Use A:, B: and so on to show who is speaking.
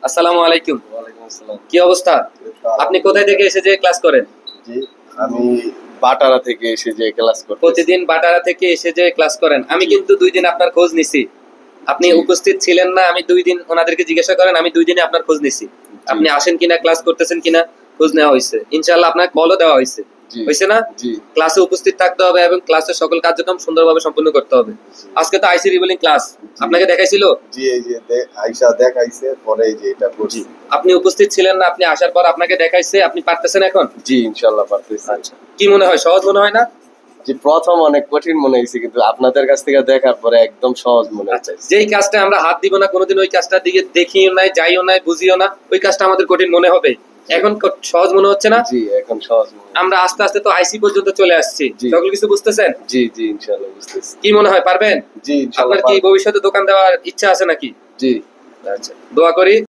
A: আসসালামু আলাইকুম।
B: ওয়ালাইকুম আসসালাম।
A: কি অবস্থা? আপনি কোথায় থেকে এসে যে ক্লাস করেন?
B: জি, আমি বাটারা থেকে এসে যে ক্লাস করতেছি।
A: প্রতিদিন বাটারা থেকে এসে যে ক্লাস করেন। আমি
B: জি।
A: কিন্তু 2 দিন আপনার খোঁজ নিছি। আপনি
B: জি।
A: উপস্থিত ছিলেন না। আমি 2 দিন ওনাদেরকে জিজ্ঞাসা করেন, আমি 2 দিনে আপনার খোঁজ নিছি। আপনি আসেন কিনা, ক্লাস করতেছেন কিনা খোঁজ নেওয়া হইছে। ইনশাআল্লাহ আপনাকে কলও দেওয়া হইছে।
B: জি।
A: হইছে না?
B: জি।
A: ক্লাসে উপস্থিত থাকতে হবে এবং ক্লাসের সকল কার্যক্রম সুন্দরভাবে সম্পন্ন করতে হবে। আজকে তো আইসি রিভিলিং ক্লাস। আপনাকে দেখাইছিল?
B: জি, এই যে আইসা দেখাইছে, পরে এই যে এটা
A: জি।
B: করছি।
A: আপনি উপস্থিত ছিলেন না, আপনি আসার পর আপনাকে দেখাইছে, আপনি পারতেছেন এখন?
B: জি, ইনশাআল্লাহ পারতেছি।
A: আচ্ছা। কি মনে হয়, সহজ মনে হয় না?
B: জি, প্রথম অনেক কঠিন মনে হয়েছে, কিন্তু আপনাদের কাছ থেকে দেখার পরে একদম সহজ মনে
A: আচ্ছা,
B: হচ্ছে।
A: যেই কাজটা আমরা হাত দিব না কোনোদিন, ওই কাজটার দিকে দেখিও নাই, যাইও নাই, বুঝিও না, ওই কাজটা আমাদের কঠিন মনে হবে। এখন সহজ মনে হচ্ছে না?
B: জি, এখন সহজ মনে হচ্ছে।
A: আমরা আস্তে আস্তে তো আইসি পর্যন্ত চলে আসছি।
B: জি।
A: সকল কিছু বুঝতেছেন?
B: জি, জি, ইনশাআল্লাহ বুঝতেছি।
A: কি মনে হয়, পারবেন?
B: জি, ইনশাআল্লাহ
A: আপনার কি ভবিষ্যতে দোকান দেওয়ার ইচ্ছা আছে নাকি?
B: জি।
A: আচ্ছা, দোয়া করি